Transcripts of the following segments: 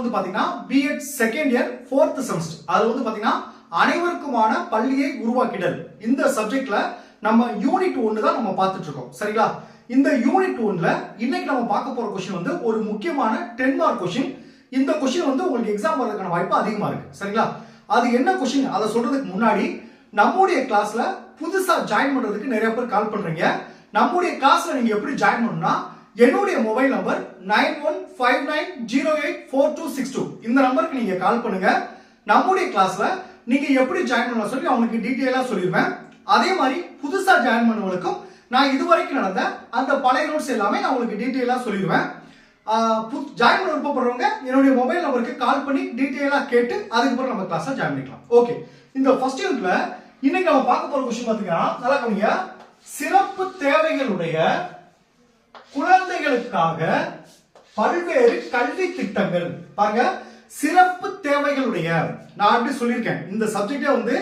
வந்து பாத்தீங்கன்னா BEd second year 4th semester. அது வந்து பாத்தீங்கன்னா அனைவருக்குமான பள்ளியை உருவாக்கிடல் இந்த சப்ஜெக்ட்ல நம்ம யூனிட் 1 தான் நம்ம பார்த்துட்டு இருக்கோம். சரிங்களா? இந்த யூனிட் 1ல இன்னைக்கு நம்ம பார்க்க போற क्वेश्चन வந்து ஒரு முக்கியமான 10 மார்க் क्वेश्चन. இந்த क्वेश्चन வந்து உங்களுக்கு எக்ஸாம் வரதுக்கான வாய்ப்பு அதிகமா இருக்கு. சரிங்களா? அது என்ன क्वेश्चन அதை சொல்றதுக்கு முன்னாடி நம்மளுடைய கிளாஸ்ல புதுசா ஜாயின் பண்றதுக்கு நிறைய பேர் கால் பண்றீங்க. நம்மளுடைய கிளாஸ்ல நீங்க எப்படி ஜாயின் பண்ணணும்னா என்னுடைய மொபைல் நம்பர் 9159084262 இந்த நம்பருக்கு நீங்க கால் பண்ணுங்க. நம்மளுடைய கிளாஸ்ல நீங்க எப்படி ஜாயின் பண்ணலாம் சொல்லி அவங்களுக்கு டீடைலா சொல்லிடுவேன். அதே மாதிரி புதுசா ஜாயின் பண்ணவங்களுக்கும் நான் இதுவரைக்கும் நடந்த அந்த பழைய நோட்ஸ் எல்லாமே நான் உங்களுக்கு டீடைலா சொல்லிடுவேன். ஜாயின் பண்ண விருப்பப்படுறவங்க என்னுடைய மொபைல் நம்பருக்கு கால் பண்ணி டீடைலா கேட்டு அதுக்கப்புறம் நம்ம கிளாஸ்ல ஜாயின் பண்ணிக்கலாம். ஓகே, இந்த ஃபர்ஸ்ட் யூனிட்ல இன்னைக்கு நம்ம பார்க்க போற क्वेश्चन பாத்தீங்கன்னா நல்லா கவனிங்க. சிறப்பு தேவைகளுடைய குழந்தைகளுக்காக பல்வேறு கல்வி திட்டங்கள். பாருங்க, சிறப்பு தேவைகளுடைய நான் அப்படி சொல்லியிருக்கேன். இந்த சப்ஜெக்டே வந்து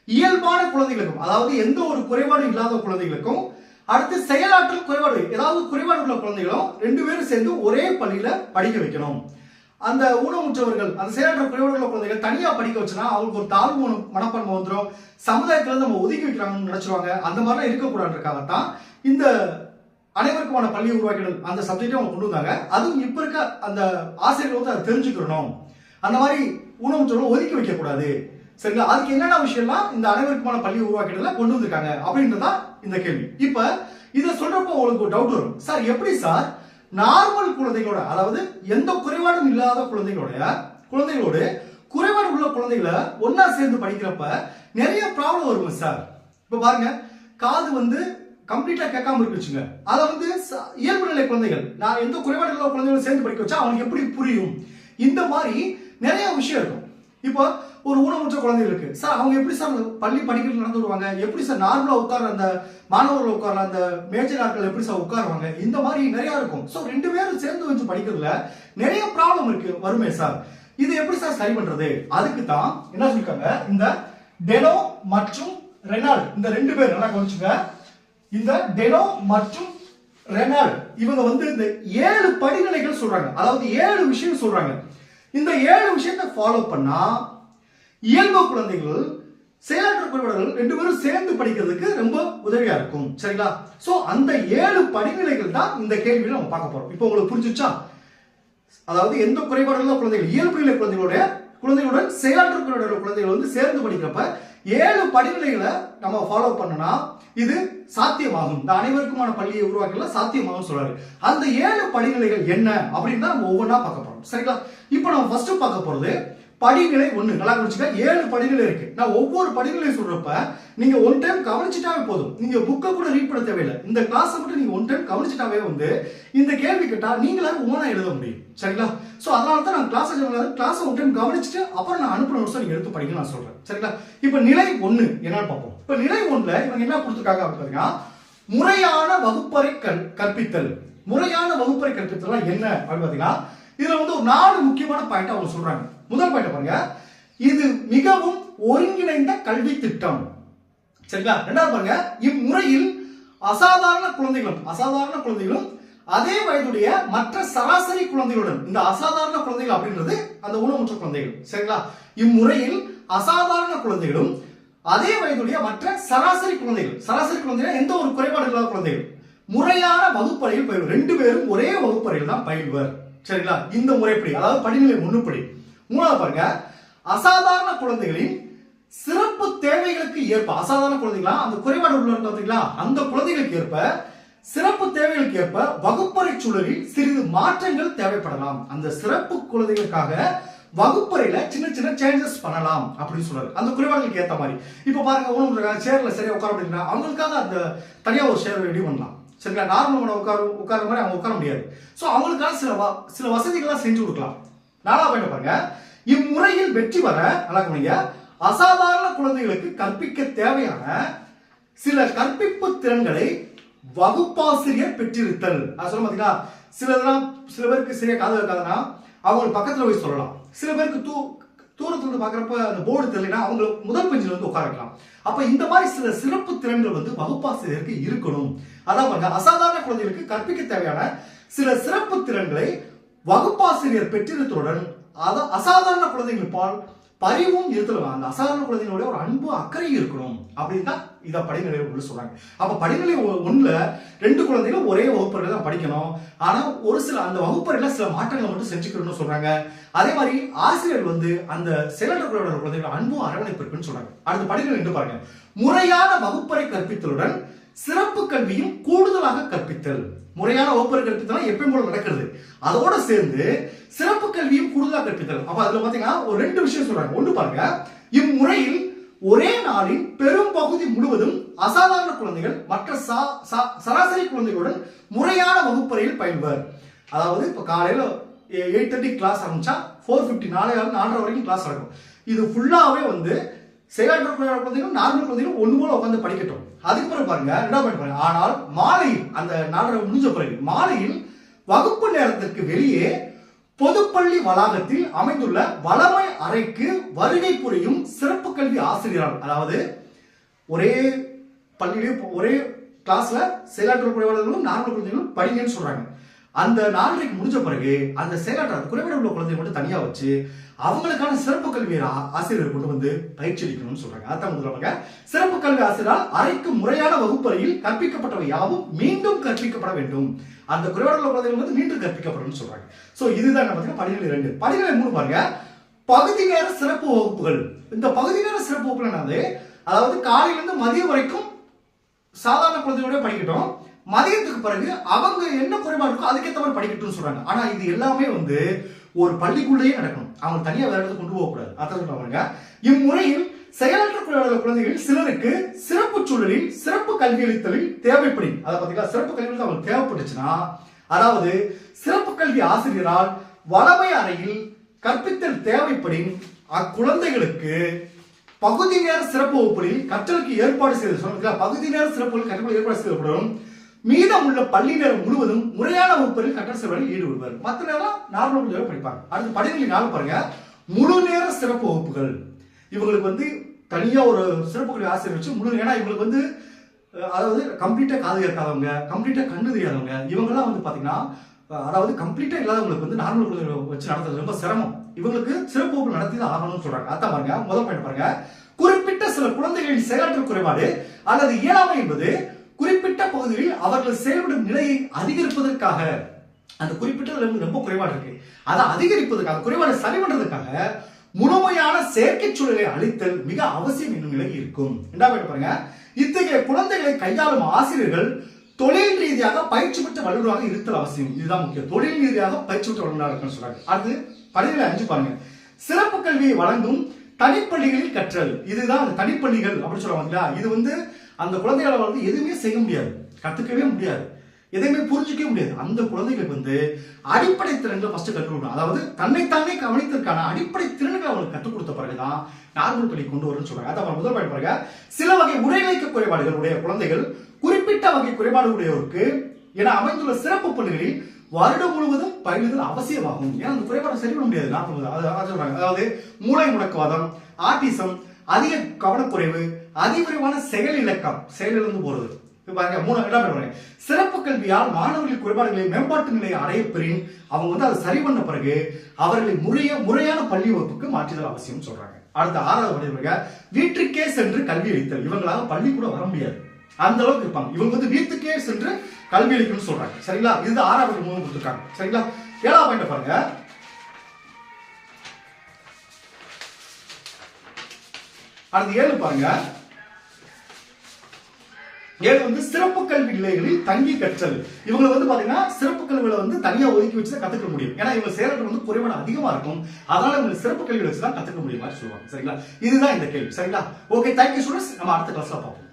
இயல்பான குழந்தைகளுக்கும், அதாவது எந்த ஒரு குறைபாடும் இல்லாத குழந்தைகளுக்கும், அடுத்து செயலாற்றல் குறைபாடு ஏதாவது குறைபாடு உள்ள குழந்தைகளும் ரெண்டு பேரும் சேர்ந்து ஒரே பள்ளியில படிக்க வைக்கணும். அந்த ஊனமுற்றவர்கள், அந்த செயலாற்றல் குறைபாடு உள்ள குழந்தைகள் தனியா படிக்க வச்சுனா அவங்களுக்கு ஒரு தாழ்வு மனப்பான்மை வந்துடும். சமுதாயத்துல நம்ம ஒதுக்கி வைக்கிறாங்கன்னு நினைச்சிருவாங்க. அந்த மாதிரிலாம் இருக்கக்கூடாதுன்றக்காகத்தான் இந்த அனைவருக்குமான பள்ளி உருவாக்கிடல் அந்த சப்ஜெக்டை அவங்க கொண்டு வந்தாங்க. அதுவும் இப்ப இருக்க அந்த ஆசிரியர்கள் வந்து அதை தெரிஞ்சுக்கணும். அந்த மாதிரி ஊனமுற்றவர்கள் ஒதுக்கி வைக்க கூடாது. சரிங்களா? அதுக்கு என்னென்ன விஷயம்லாம் இந்த அனைவருக்குமான பள்ளி உருவாக்கிடல கொண்டு வந்திருக்காங்க அப்படின்றதா இந்த கேள்வி. இப்ப இதை சொல்றப்போ உங்களுக்கு ஒரு டவுட் வரும். சார் எப்படி சார் நார்மல் குழந்தைகளோட, அதாவது எந்த குறைபாடும் இல்லாத குழந்தைகளோடு குறைபாடு உள்ள குழந்தைகளை ஒன்னா சேர்ந்து படிக்கிறப்ப நிறைய ப்ராப்ளம் வரும் சார். இப்ப பாருங்க, காது வந்து கம்ப்ளீட்டா கேட்காம இருக்குச்சுங்க. அதை வந்து இயல்பு நிலை குழந்தைகள், நான் எந்த குறைபாடு உள்ள குழந்தைகளை சேர்ந்து படிக்க வச்சா அவனுக்கு எப்படி புரியும்? இந்த மாதிரி நிறைய விஷயம் இருக்கும். இப்போ ஒரு ஊனமுற்ற குழந்தைகளுக்கு சார் அவங்க எப்படி சார் பள்ளி படிக்கிறது நடந்து வருவாங்க? எப்படி சார் நார்மலா உட்கார அந்த மாணவர்கள் உட்கார அந்த மேஜர் நாட்கள் எப்படி சார் உட்காருவாங்க? இந்த மாதிரி நிறைய இருக்கும். ஸோ ரெண்டு பேரும் சேர்ந்து வச்சு படிக்கிறதுல நிறைய ப்ராப்ளம் இருக்கு வருமே சார். இது எப்படி சார் சரி பண்றது? அதுக்கு தான் என்ன சொல்லிருக்காங்க, இந்த டெனோ மற்றும் ரெனால்ட் இந்த ரெண்டு பேர் நல்லா கவனிச்சுங்க. இந்த டெனோ மற்றும் ரெனால்ட் இவங்க வந்து இந்த 7 படிநிலைகள் சொல்றாங்க. அதாவது 7 விஷயம் சொல்றாங்க. இந்த 7 விஷயத்தை ஃபாலோ பண்ணா இயல்பு குழந்தைகள், செயலாற்றல் குறைபாடுகள் ரெண்டு பேரும் சேர்ந்து படிக்கிறதுக்கு ரொம்ப உதவியா இருக்கும். சரிங்களா? சோ அந்த 7 படிநிலைகள் தான் இந்த கேள்வியில நம்ம பார்க்க போறோம். இப்போ உங்களுக்கு புரிஞ்சுச்சா? அதாவது எந்த குறைபாடுள்ள குழந்தைகள், இயல்பு நிலை குழந்தைகளுடன் செயலாற்றல் குறைபாடுள்ள குழந்தைகள் வந்து சேர்ந்து படிக்கிறப்ப 7 படிநிலைகளை நம்ம ஃபாலோ பண்ணனா இது சாத்தியமாகும். இந்த அனைவருக்குமான பள்ளியை உருவாக்கல சாத்தியமாகும் சொல்றாரு. அந்த 7 படிநிலைகள் என்ன அப்படின்னு நம்ம ஒவ்வொன்றா பார்க்க போறோம். சரிங்களா? இப்போ நம்ம ஃபர்ஸ்ட் பார்க்க போறது படிநிலை 1. நல்லா கவனிச்சுக்க, 7 படிநிலை இருக்கு. நான் ஒவ்வொரு படிநிலை சொல்றப்ப நீங்க ஒன் டைம் கவனிச்சுட்டாவே போதும். நீங்க புக்கை கூட ரீட் பண்ண தேவையில்லை. இந்த கிளாஸ் மட்டும் நீங்க ஒன் டைம் கவனிச்சுட்டாவே வந்து இந்த கேள்வி கேட்டா நீங்களா ஓனா எழுத முடியும். சரிங்களா? சோ அதனால தான் நான் கிளாஸ் ஒன் டைம் கவனிச்சுட்டு அப்புறம் நான் அனுப்புற நோட்ஸ் நீங்க எடுத்து படிக்க நான் சொல்றேன். சரிங்களா? இப்ப நிலை 1 என்னன்னு பார்ப்போம். இப்ப நிலை 1ல இவங்க என்ன கொடுத்திருக்காங்க அப்படின்னா முறையான வகுப்பறை கற்பித்தல். முறையான வகுப்பறை கற்பித்தல் என்ன அப்படின்னு பாத்தீங்கன்னா இதுல வந்து ஒரு 4 முக்கியமான பாயிண்ட் அவங்க சொல்றாங்க. முதல் பாயிண்ட் பாருங்க, இது மிகவும் ஒருங்கிணைந்த கல்வி திட்டம். சரிங்களா? ரெண்டாவது பாருங்க, இம்முறையில் அசாதாரண குழந்தைகளும் அதே வயதுடைய மற்ற சராசரி குழந்தைகளுடன், இந்த அசாதாரண குழந்தைகள் அப்படின்றது அந்த ஊனமுற்ற குழந்தைகள். சரிங்களா? இம்முறையில் அசாதாரண குழந்தைகளும் அதே வயதுடைய மற்ற சராசரி குழந்தைகள் எந்த ஒரு குறைபாடு இல்லாத குழந்தைகள் முறையான வகுப்பறையில் பயில்வர். ரெண்டு பேரும் ஒரே வகுப்பறையில் தான் பயில்வர். சரிங்களா? இந்த முறைப்படி, அதாவது படிநிலை 1 படி. மூணாவது பாருங்க, அசாதாரண குழந்தைகளின் சிறப்பு தேவைகளுக்கு ஏற்ப, அசாதாரண குழந்தைகளா அந்த குறைபாடு உள்ள குழந்தைகளா அந்த குழந்தைகளுக்கு ஏற்ப, சிறப்பு தேவைகளுக்கு ஏற்ப வகுப்பறை சூழலில் சிறிது மாற்றங்கள் தேவைப்படலாம். அந்த சிறப்பு குழந்தைகளுக்காக வகுப்பறையில சின்ன சின்ன சேஞ்சஸ் பண்ணலாம் அப்படின்னு சொல்றாரு. அந்த குறைபாடுகளுக்கு ஏற்ற மாதிரி. இப்ப பாருங்க, உணவு சேர்ல சரியா உட்கார முடியுங்களா, அவங்களுக்காக அந்த தனியா ஒரு சேர் ரெடி பண்ணலாம். சரிங்களா? நார்மல் உட்கார மாதிரி அவங்க உட்கார முடியாது. சோ அவங்களுக்கான சில வசதிகள்லாம் செஞ்சு கொடுக்கலாம். 4வது பாயிண்ட் பாருங்க, இம்முறையில் வெற்றி பெற நல்லா கவனிங்க, அசாதாரண குழந்தைகளுக்கு கற்பிக்க தேவையான சில கற்பிப்பு திறன்களை வகுப்பாசிரியர் பெற்றிருத்தல். நான் சொல்ல பாத்தீங்களா, சில பேருக்கு சரியா காது இருக்காதுன்னா அவங்க பக்கத்துல போய் சொல்லலாம். சில பேருக்கு தூரத்துல இருந்து பாக்குறப்ப அந்த போர்டு தெரியலனா அவங்க முதல் பெஞ்சில வந்து உட்கார வைக்கலாம். அப்ப இந்த மாதிரி சில சிறப்பு திறன்கள் வந்து வகுப்பாசிரியருக்கு இருக்கணும். அதான் பாருங்க, அசாதாரண குழந்தைகளுக்கு கற்பிக்க தேவையான சில சிறப்பு திறன்களை வகுப்பாசிரியர் பெற்றிருத்தலுடன் அசாதாரண குழந்தைகள் பால் பரிவும் இருத்தல், அந்த அசாதாரண குழந்தைகளோட ஒரு அன்பு அக்கறை இருக்கணும் அப்படின்னு தான் இதை படிநிலை ஒன்று சொல்றாங்க. அப்ப படிநிலை ஒண்ணுல 2 குழந்தைகளும் ஒரே வகுப்பறையில தான் படிக்கணும். ஆனா ஒரு சில அந்த வகுப்பறையில சில மாற்றங்களை மட்டும் செஞ்சுக்கணும்னு சொல்றாங்க. அதே மாதிரி ஆசிரியர் அந்த செயலற்ற குழந்தைகள் அன்பும் அரவணைப்பு இருக்குன்னு சொல்றாங்க. அடுத்த படிநிலை என்று பாருங்க, முறையான வகுப்பறை கற்பித்தலுடன் சிறப்பு கல்வியும் கூடுதலாக கற்பித்தல். முறையான வகுப்பறை கற்பித்தல் எப்பயும் போல நடக்கிறது, அதோட சேர்ந்து சிறப்பு கல்வியும் கூடுதலாக கற்பித்தல். அப்ப அதுல பாத்தீங்கன்னா ஒரு 2 விஷயம் சொல்றாங்க. ஒண்ணு பாருங்க, இம்முறையில் ஒரே நாளின் பெரும் பகுதி முழுவதும் அசாதாரண குழந்தைகள் மற்ற சராசரி குழந்தைகளுடன் முறையான வகுப்பறையில் பயில்வர். அதாவது இப்ப காலையில 8:30 கிளாஸ் ஆரம்பிச்சா 4:50 4:30 வரைக்கும் கிளாஸ் நடக்கும். இது ஃபுல்லாவே செயலற்ற குழந்தைகள் நார்மல் குழந்தைகள் ஒண்ணு போல உட்காந்து படிக்கட்டும். அதுக்கு பிறகு பாருங்க 2வது பாருங்க, ஆனால் மாலையில் அந்த 4:30 முடிஞ்ச பிறகு மாலையில் வகுப்பு நேரத்திற்கு வெளியே பொதுப்பள்ளி வளாகத்தில் அமைந்துள்ள வளமை அறைக்கு வருகை புரியும் சிறப்பு கல்வி ஆசிரியரால், அதாவது ஒரே பள்ளியிலே ஒரே கிளாஸ்ல செயலாற்ற குறைபாடுகளும் நார்மல் குழந்தைகளும் படிங்கன்னு சொல்றாங்க. அந்த 4:30 முடிஞ்ச பிறகு அந்த செயலாற்ற குறைபாடு உள்ள குழந்தைகள் மட்டும் தனியா வச்சு அவங்களுக்கான சிறப்பு கல்வி ஆசிரியர் கொண்டு பயிற்சி அளிக்கணும்னு சொல்றாங்க. அதான் முதல்ல சிறப்பு கல்வி ஆசிரியரால் அறைக்கு முறையான வகுப்பறையில் கற்பிக்கப்பட்டவை யாவும் மீண்டும் கற்பிக்கப்பட வேண்டும். அந்த குறைபாடு உள்ள குழந்தைகள் மீண்டும் கற்பிக்கப்படும் சொல்றாங்க. சோ இதுதான் பாத்தீங்கன்னா படிநிலை 2. படிநிலை 3 பாருங்க, பகுதி நேர சிறப்பு வகுப்புகள். இந்த பகுதி நேர சிறப்பு வகுப்புகள் என்னது, அதாவது காலையிலிருந்து மதியம் வரைக்கும் சாதாரண குழந்தைகளோட படிக்கட்டும், மதியத்துக்கு பிறகு அவங்க என்ன குறைபாடு இருக்கோ அதுக்கேற்ற மாதிரி படிக்கட்டும்னு சொல்றாங்க. ஆனா இது எல்லாமே ஒரு பள்ளிக்குள்ளேயே நடக்கணும், அவங்க தனியா வேற இடத்துக்கு கொண்டு போக கூடாது. அதான் சொல்றாங்க. இம்முறையில் செயலற்ற குழந்தைகள் சிலருக்கு சிறப்பு சூழலில் சிறப்பு கல்வி அளித்தலில் தேவைப்படும். அதை பார்த்தீங்கன்னா சிறப்பு கல்வி அவங்களுக்கு தேவைப்பட்டுச்சுன்னா, அதாவது சிறப்பு கல்வி ஆசிரியரால் வளமை அறையில் கற்பித்தல் தேவைப்படும் அக்குழந்தைகளுக்கு பகுதி நேர சிறப்பு வகுப்புகளில் கற்றலுக்கு ஏற்பாடு செய்து சொல்லுங்க. பகுதி நேர சிறப்பு கற்றலுக்கு ஏற்பாடு செய்யப்படும். மீதம் உள்ள பள்ளி நேரம் முழுவதும் முறையான வகுப்புகளில் கற்றல் சேவையில் ஈடுபடுவார். மற்ற நேரம் நார்மல் படிப்பாங்க. அடுத்து படிநிலை 4 பாருங்க, முழு நேர சிறப்பு வகுப்புகள். இவங்களுக்கு தனியா ஒரு சிறப்பு கல்வி ஆசிரியர் வச்சு முழு, ஏன்னா இவங்களுக்கு அதாவது கம்ப்ளீட்டா காது கேட்காதவங்க, கம்ப்ளீட்டா கண்ணு தெரியாதவங்க, இவங்கெல்லாம் பாத்தீங்கன்னா அதாவது கம்ப்ளீட்டா இல்லாதவங்களுக்கு நார்மல் குழந்தைகளை வச்சு நடத்துறது ரொம்ப சிரமம். இவங்களுக்கு சிறப்பு வகுப்பு நடத்தி தான் ஆகணும்னு சொல்றாங்க. அதான் பாருங்க, முதல் பாயிண்ட் பாருங்க, குறிப்பிட்ட சில குழந்தைகளின் செயலாற்ற குறைபாடு அல்லது இயலாமை என்பது குறிப்பிட்ட பகுதிகளில் அவர்கள் செயல்படும் நிலையை அதிகரிப்பதற்காக, அந்த குறிப்பிட்ட ரொம்ப குறைபாடு இருக்கு, அதை அதிகரிப்பதற்காக, குறைபாடு சரி பண்றதுக்காக முழுமையான செயற்கை சூழலை அளித்தல் மிக அவசியம் என்னும் நிலை இருக்கும். இரண்டாவது பாருங்க, இத்தகைய குழந்தைகளை கையாளும் ஆசிரியர்கள் தொழில் ரீதியாக பயிற்சி பெற்ற வல்லுநராக இருத்தல் அவசியம். இதுதான் முக்கியம், தொழில் ரீதியாக பயிற்சி பெற்ற வல்லுநராக இருக்குன்னு சொல்றாங்க. அடுத்து படிநிலை 5 பாருங்க, சிறப்பு கல்வியை வழங்கும் தனிப்பள்ளிகளில் கற்றல். இதுதான் அந்த தனிப்பள்ளிகள் அப்படின்னு சொல்லுவாங்க. இது அந்த குழந்தைகளை எதுவுமே செய்ய முடியாது, கத்துக்கவே முடியாது, எதையுமே புரிஞ்சிக்கவே முடியாது. அந்த குழந்தைகளுக்கு அடிப்படை திறன்களை ஃபர்ஸ்ட் கற்றுக் கொடுக்கணும். அதாவது தன்னைத்தானே கவனித்ததற்கான அடிப்படை திறன்களை அவங்களுக்கு கற்றுக் கொடுத்த பிறகுதான் நார்மல் பள்ளி கொண்டு வரும்னு சொல்றாங்க. அதான் முதல் பாயிண்ட் பாருங்க, சில வகை உடல்நல குறைபாடுகள் உடைய குழந்தைகள் குறிப்பிட்ட வகை குறைபாடு உடையவருக்கு என அமைந்துள்ள சிறப்பு பள்ளிகளில் வருடம் முழுவதும் பயிலுதல் அவசியமாகும். ஏன்னா அந்த குறைபாடு சரி பண்ண முடியாது. சொல்றாங்க, அதாவது மூளை முடக்குவாதம், ஆட்டிசம், அதிக கவனக்குறைவு, அதிவிரைவான செயல் இலக்கம், செயலிழந்து போறது. சிறப்பு கல்வியால் மாணவர்களின் குறைபாடுகளை மேம்பாட்டு நிலையை அடைய பெறின் அவங்க அதை சரி பண்ண பிறகு அவர்களை முறையான பள்ளி வகுப்புக்கு மாற்றுதல் அவசியம் சொல்றாங்க. அடுத்த 6வது பாருங்க, வீட்டுக்கே சென்று கல்வி அளித்தல். இவங்களால பள்ளி கூட வர முடியாது, அந்த அளவுக்கு இருப்பாங்க. இவங்க வீட்டுக்கே சென்று கல்வி அளிக்கணும்னு சொல்றாங்க. சரிங்களா, இது 6வது கொடுத்துருக்காங்க. சரிங்களா, 7வது பாயிண்ட் பாருங்க, அடுத்து 7 பாருங்க, 7 சிறப்பு கல்வி நிலையங்களில் தங்கி கற்றல். இவங்க பாத்தீங்கன்னா சிறப்பு கல்வியில தனியா ஒதுக்கி வச்சு கத்துக்க முடியும். ஏன்னா இவங்க செயல்கள் குறைபாடு அதிகமா இருக்கும், அதனால இவங்க சிறப்பு கல்வியில வச்சு தான் கத்துக்க முடியும் மாதிரி சொல்லுவாங்க. சரிங்களா, இதுதான் இந்த கேள்வி. சரிங்களா, ஓகே, தேங்க்யூ ஸ்டூடெண்ட்ஸ். நம்ம அடுத்த கிளாஸ்ல பார்ப்போம்.